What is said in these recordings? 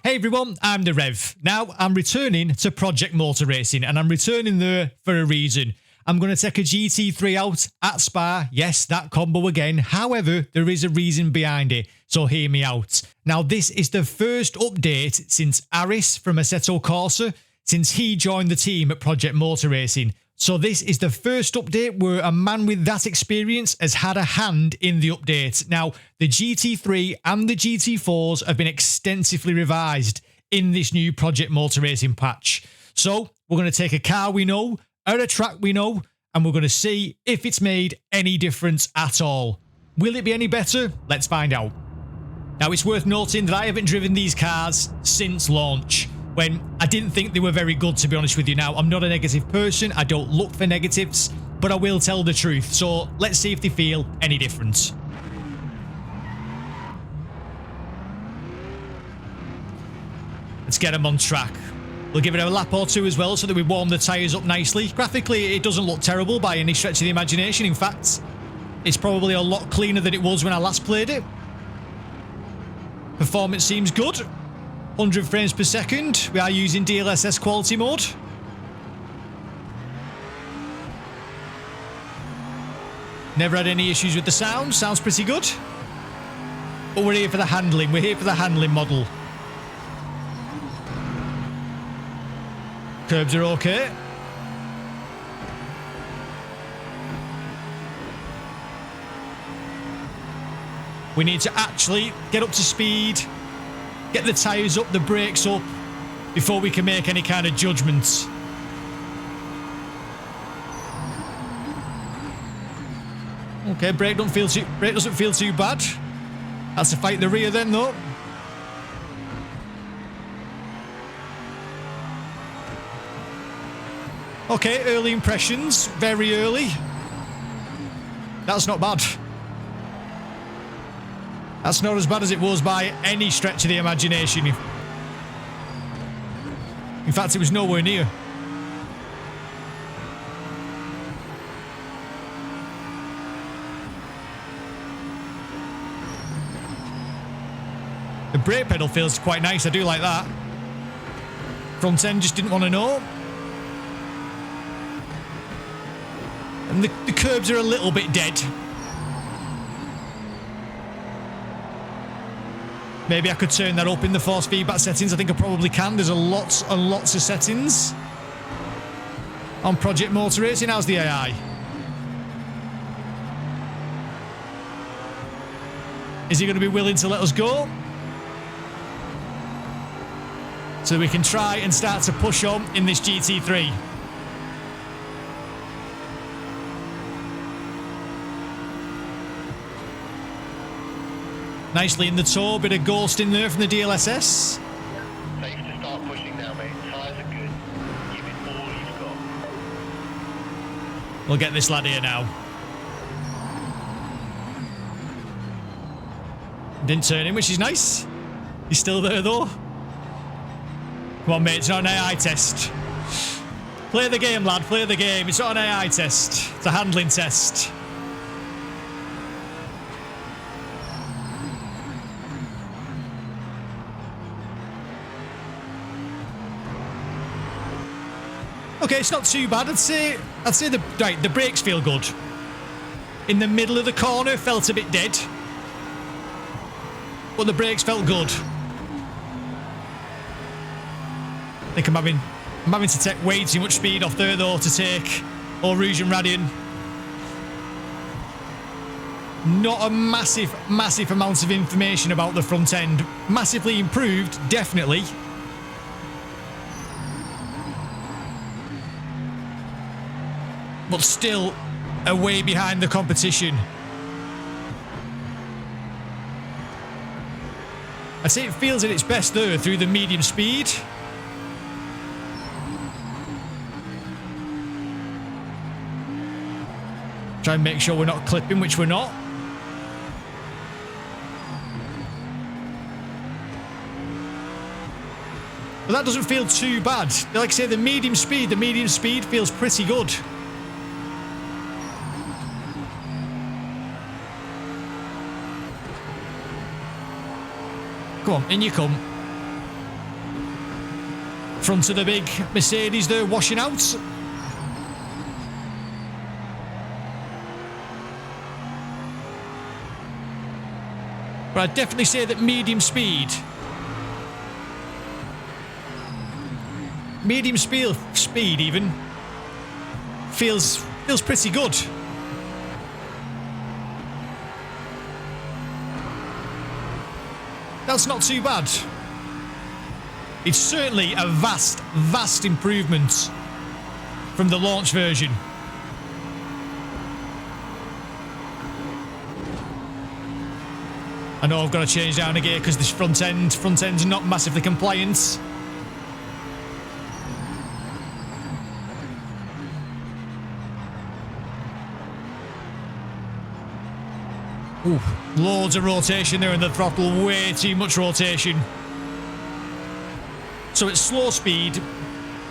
Hey everyone, I'm the Rev. Now, I'm returning to Project Motor Racing, and I'm returning there for a reason. I'm going to take a GT3 out at Spa, yes, that combo again. However, there is a reason behind it, so hear me out. Now, this is the first update since Aris from Assetto Corsa, since he joined the team at Project Motor Racing. So this is the first update where a man with that experience has had a hand in the update. Now, the GT3 and the GT4s have been extensively revised in this new Project Motor Racing patch. So we're going to take a car we know, at a track we know, and we're going to see if it's made any difference at all. Will it be any better? Let's find out. Now, it's worth noting that I haven't driven these cars since launch, when I didn't think they were very good, to be honest with you. Now, I'm not a negative person, I don't look for negatives, but I will tell the truth, so let's see if they feel any different. Let's get them on track. We'll give it a lap or two as well so that we warm the tyres up nicely. Graphically, it doesn't look terrible by any stretch of the imagination. In fact, it's probably a lot cleaner than it was when I last played it. Performance seems good. 100 frames per second. We are using DLSS quality mode. Never had any issues with the sound. Sounds pretty good. But we're here for the handling. We're here for the handling model. Curbs are okay. We need to actually get up to speed, get the tyres up, the brakes up, before we can make any kind of judgments. Okay, brake doesn't feel too bad. Has to fight the rear then, though. Okay, early impressions, very early. That's not bad. That's not as bad as it was by any stretch of the imagination. In fact, it was nowhere near. The brake pedal feels quite nice, I do like that. Front end just didn't want to know. And the curbs are a little bit dead. Maybe I could turn that up in the force feedback settings. I think I probably can. There's lots and lots of settings on Project Motor Racing. How's the AI? Is he going to be willing to let us go? So we can try and start to push on in this GT3. Nicely in the toe, bit of ghost in there from the DLSS. Safe to start pushing now, mate. Tyres are good. Give it all you've got. We'll get this lad here now. Didn't turn him, which is nice. He's still there, though. Come on, mate. It's not an AI test. Play the game, lad. Play the game. It's not an AI test. It's a handling test. Okay, it's not too bad. I'd say the brakes feel good. In the middle of the corner, felt a bit dead, but the brakes felt good. I think I'm having to take way too much speed off there though to take Eau Rouge and Radian. Not a massive amount of information about the front end. Massively improved, definitely. But still way behind the competition. I'd say it feels at its best there through the medium speed. Try and make sure we're not clipping, which we're not. But that doesn't feel too bad. Like I say, the medium speed feels pretty good. Come on, in you come. front of the big Mercedes there washing out. But I'd definitely say that medium speed even feels pretty good. That's not too bad. It's certainly a vast improvement from the launch version. I know I've got to change down a gear because this front end's not massively compliant. Ooh, loads of rotation there in the throttle, way too much rotation. So at slow speed,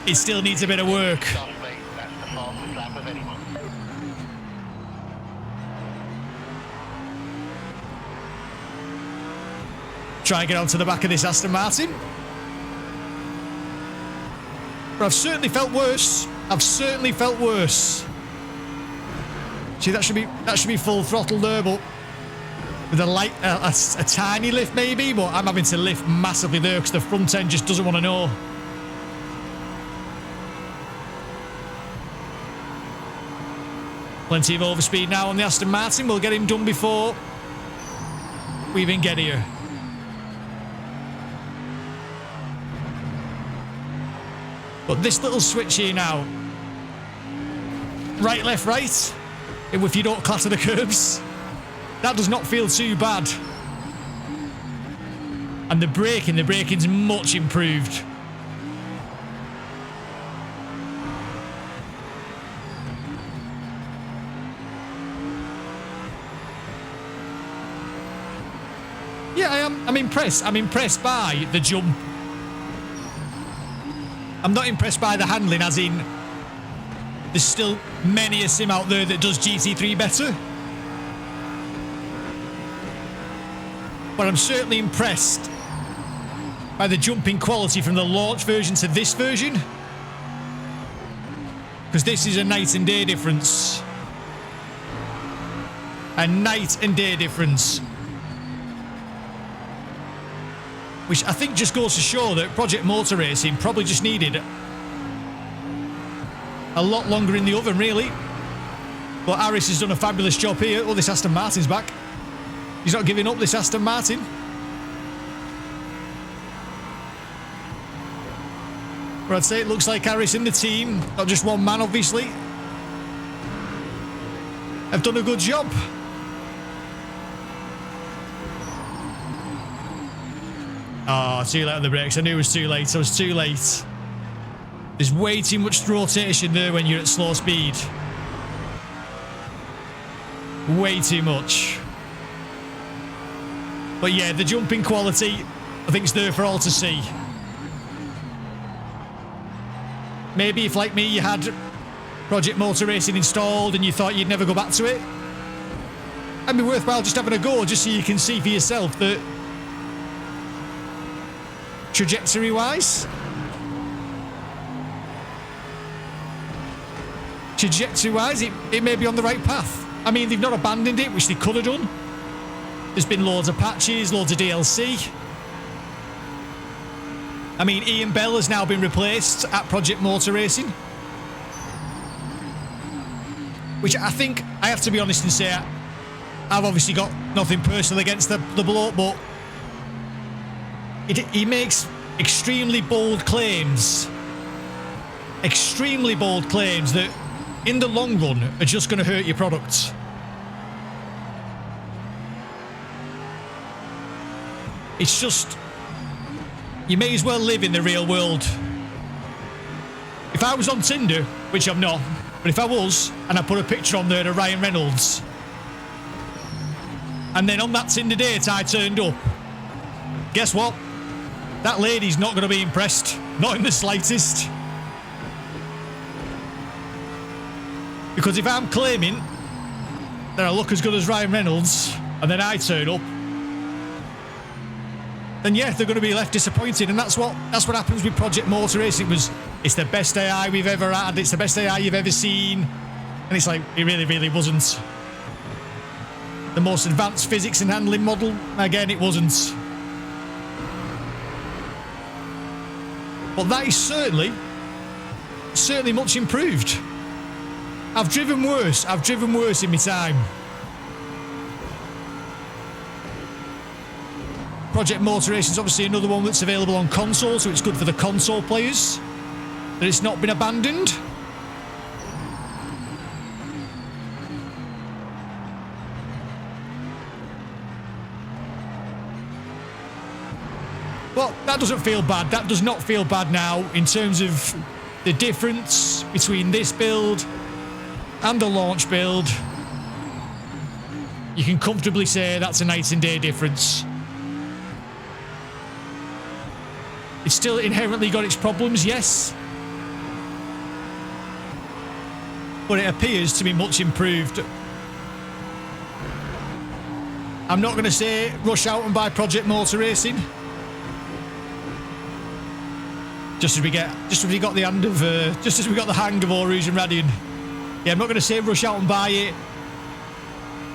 it still needs a bit of work. That's the fastest lap of anyone. Try and get onto the back of this Aston Martin. But I've certainly felt worse. See, that should be full throttle there, but with a tiny lift maybe, but I'm having to lift massively there because the front end just doesn't want to know. Plenty of overspeed now on the Aston Martin. We'll get him done before we even get here. But this little switch here now, right, left, right, if you don't clatter the curbs, that does not feel too bad. And the braking's much improved. Yeah, I'm impressed. I'm impressed by the jump. I'm not impressed by the handling, as in there's still many a sim out there that does GT3 better. But I'm certainly impressed by the jumping quality from the launch version to this version. Because this is a night and day difference. A night and day difference. Which I think just goes to show that Project Motor Racing probably just needed a lot longer in the oven, really. But Aris has done a fabulous job here. Oh, this Aston Martin's back. He's not giving up, this Aston Martin. But I'd say it looks like Aris and the team, not just one man, obviously, have done a good job. Oh, too late on the brakes. I knew it was too late. I was too late. There's way too much rotation there when you're at slow speed. Way too much. But yeah, the jumping quality, I think, is there for all to see. Maybe if, like me, you had Project Motor Racing installed and you thought you'd never go back to it, it'd be worthwhile just having a go, just so you can see for yourself that trajectory-wise, it may be on the right path. I mean, they've not abandoned it, which they could have done. There's been loads of patches, loads of DLC. I mean, Ian Bell has now been replaced at Project Motor Racing. Which I think, I have to be honest and say, I've obviously got nothing personal against the bloke, but he makes extremely bold claims. Extremely bold claims that, in the long run, are just going to hurt your product. It's just, you may as well live in the real world. If I was on Tinder, which I'm not, but if I was, and I put a picture on there of Ryan Reynolds, and then on that Tinder date I turned up, guess what? That lady's not going to be impressed. Not in the slightest. Because if I'm claiming that I look as good as Ryan Reynolds, and then I turn up, then yeah, they're going to be left disappointed. And that's what happens with Project Motor Racing. It's the best AI we've ever had. It's the best AI you've ever seen. And it's like, it really, really wasn't. The most advanced physics and handling model, again, it wasn't. But that is certainly much improved. I've driven worse in my time. Project Motor Racing is obviously another one that's available on console, so it's good for the console players that it's not been abandoned. Well, that doesn't feel bad. That does not feel bad now in terms of the difference between this build and the launch build. You can comfortably say that's a night and day difference. It's still inherently got its problems, yes. But it appears to be much improved. I'm not going to say rush out and buy Project Motor Racing. Just as we got the hang of Aris and Radian. Yeah, I'm not going to say rush out and buy it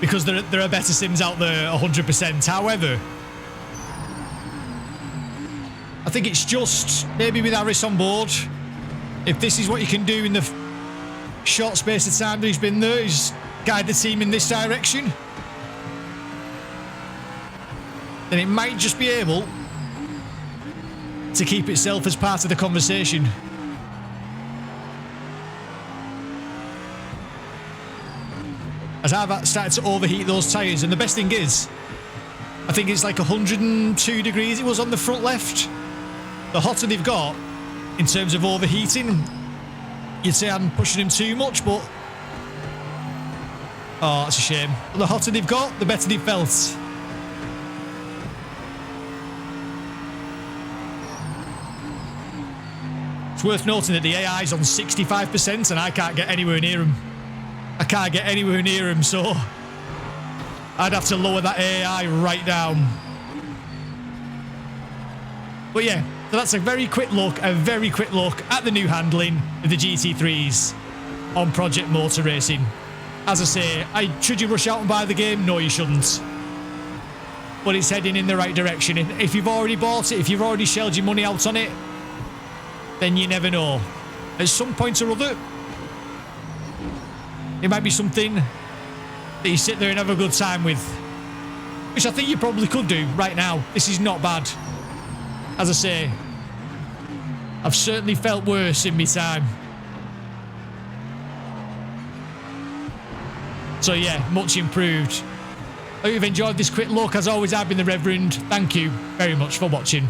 because there are better sims out there, 100%. However, I think it's just maybe with Aris on board, if this is what you can do in the short space of time that he's been there, he's guide the team in this direction, then it might just be able to keep itself as part of the conversation. As I've started to overheat those tyres, and the best thing is, I think it's like 102 degrees it was on the front left. The hotter they've got in terms of overheating, you'd say I'm pushing them too much, but oh, that's a shame. The hotter they've got, the better they've felt. It's worth noting that the AI is on 65% and I can't get anywhere near him. So I'd have to lower that AI right down. But yeah, so that's a very quick look at the new handling of the GT3s on Project Motor Racing. As I say, should you rush out and buy the game? No, you shouldn't. But it's heading in the right direction. If you've already bought it, if you've already shelled your money out on it, then you never know. At some point or other, it might be something that you sit there and have a good time with. Which I think you probably could do right now. This is not bad. As I say, I've certainly felt worse in my time. So yeah, much improved. I hope you've enjoyed this quick look. As always, I've been the Reverend. Thank you very much for watching.